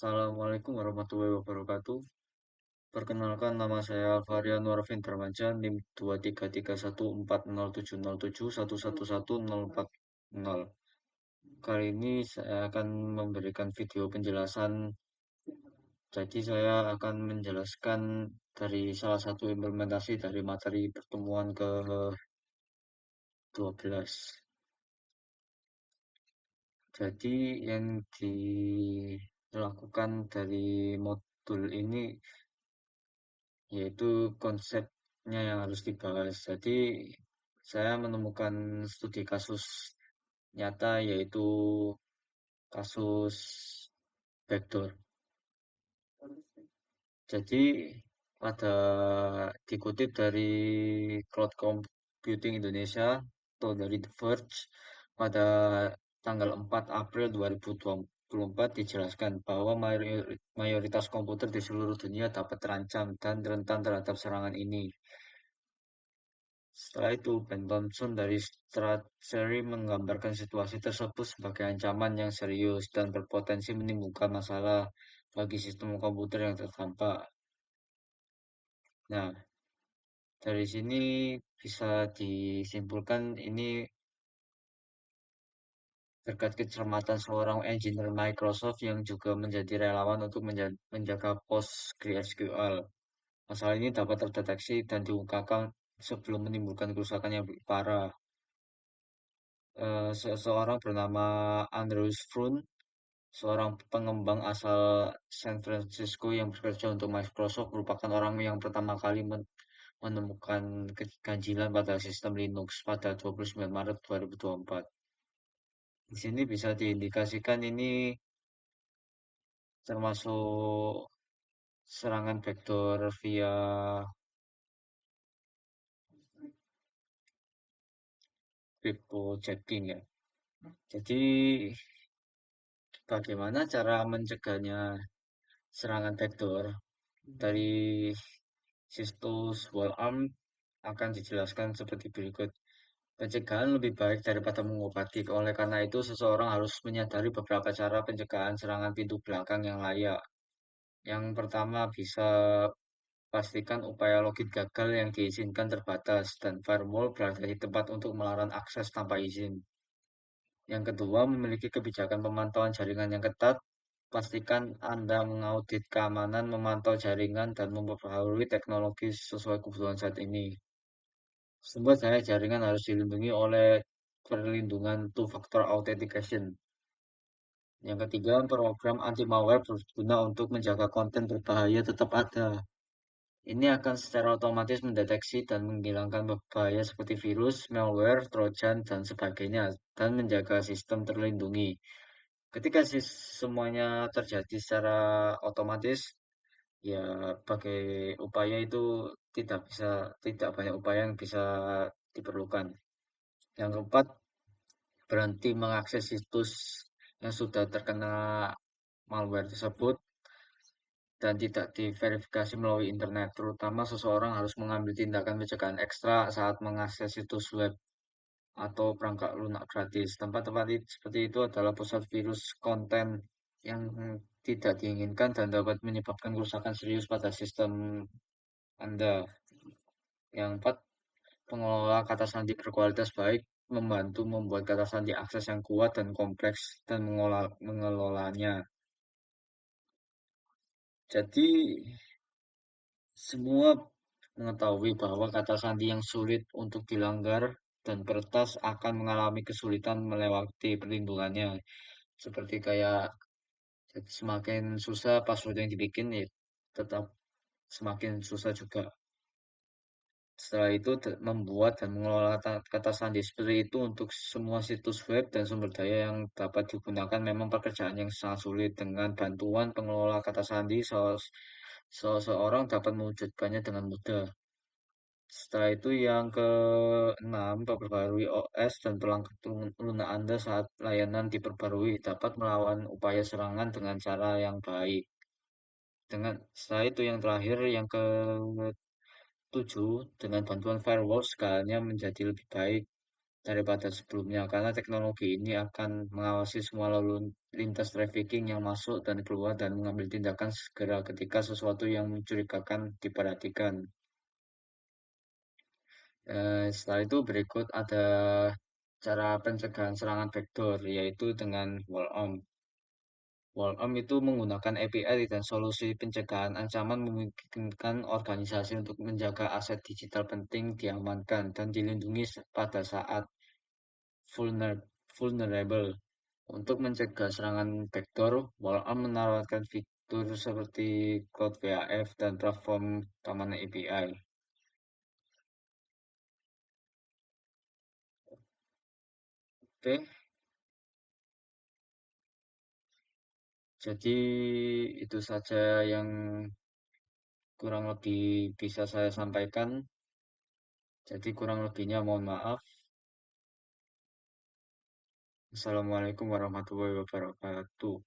Assalamualaikum warahmatullahi wabarakatuh. Perkenalkan nama saya Alvarian Norvin Darmansyah, NIM 233140711111040. Kali ini saya akan memberikan video penjelasan. Jadi saya akan menjelaskan dari salah satu implementasi dari materi pertemuan ke-12. Jadi yang dilakukan dari modul ini yaitu konsepnya yang harus dibahas. Jadi, saya menemukan studi kasus nyata yaitu kasus backdoor. Jadi, pada dikutip dari Cloud Computing Indonesia atau dari The Verge pada tanggal 4 April 2024 dijelaskan bahwa mayoritas komputer di seluruh dunia dapat terancam dan rentan terhadap serangan ini. Setelah itu, Ben Thompson dari Strategy menggambarkan situasi tersebut sebagai ancaman yang serius dan berpotensi menimbulkan masalah bagi sistem komputer yang terdampak. Nah, dari sini bisa disimpulkan ini berkat kecermatan seorang engineer Microsoft yang juga menjadi relawan untuk menjaga PostgreSQL. Masalah ini dapat terdeteksi dan diungkapkan sebelum menimbulkan kerusakan yang lebih parah. Seseorang bernama Andrews Frun, seorang pengembang asal San Francisco yang bekerja untuk Microsoft, merupakan orang yang pertama kali menemukan keganjilan pada sistem Linux pada 29 Maret 2024. Di sini bisa diindikasikan ini termasuk serangan backdoor via cryptojacking ya. Jadi bagaimana cara mencegahnya serangan backdoor? Dari situs Wallarm akan dijelaskan seperti berikut. Pencegahan lebih baik daripada mengobati. Oleh karena itu, seseorang harus menyadari beberapa cara pencegahan serangan pintu belakang yang layak. Yang pertama, bisa pastikan upaya login gagal yang diizinkan terbatas dan firewall berada di tempat untuk melarang akses tanpa izin. Yang kedua, memiliki kebijakan pemantauan jaringan yang ketat. Pastikan Anda mengaudit keamanan, memantau jaringan, dan memperbaharui teknologi sesuai kebutuhan saat ini. Sumber daya jaringan harus dilindungi oleh perlindungan two-factor authentication. Yang ketiga, program anti-malware berguna untuk menjaga konten berbahaya tetap ada. Ini akan secara otomatis mendeteksi dan menghilangkan berbahaya seperti virus, malware, trojan, dan sebagainya, dan menjaga sistem terlindungi. Ketika semuanya terjadi secara otomatis, ya pakai upaya itu tidak banyak upaya yang bisa diperlukan. Yang keempat, berhenti mengakses situs yang sudah terkena malware tersebut dan tidak diverifikasi melalui internet. Terutama seseorang harus mengambil tindakan pencegahan ekstra saat mengakses situs web atau perangkat lunak gratis. Tempat-tempat seperti itu adalah pusat virus konten yang tidak diinginkan dan dapat menyebabkan kerusakan serius pada sistem Anda. Yang keempat, pengelola kata sandi berkualitas baik membantu membuat kata sandi akses yang kuat dan kompleks dan mengelolanya. Jadi, semua mengetahui bahwa kata sandi yang sulit untuk dilanggar dan kertas akan mengalami kesulitan melewati perlindungannya. Seperti kayak semakin susah password yang dibikin, ya tetap semakin susah juga. Setelah itu membuat dan mengelola kata sandi seperti itu untuk semua situs web dan sumber daya yang dapat digunakan memang pekerjaan yang sangat sulit. Dengan bantuan pengelola kata sandi, seseorang dapat mewujudkannya dengan mudah. Setelah itu yang keenam, memperbarui OS dan perangkat lunak Anda saat layanan diperbarui dapat melawan upaya serangan dengan cara yang baik. Setelah itu yang terakhir, yang ke-7, dengan bantuan firewall segalanya menjadi lebih baik. daripada sebelumnya karena teknologi ini akan mengawasi semua lalu lintas trafficking yang masuk dan keluar dan mengambil tindakan segera ketika sesuatu yang mencurigakan diperhatikan. Setelah itu berikut ada cara pencegahan serangan backdoor, yaitu dengan wall-arm. Wall-arm itu menggunakan API dan solusi pencegahan ancaman memungkinkan organisasi untuk menjaga aset digital penting diamankan dan dilindungi pada saat vulnerable. Untuk mencegah serangan backdoor, wall-arm menawarkan fitur seperti Cloud WAF dan platform keamanan API. Oke, jadi itu saja yang kurang lebih bisa saya sampaikan. Jadi kurang lebihnya mohon maaf. Assalamualaikum warahmatullahi wabarakatuh.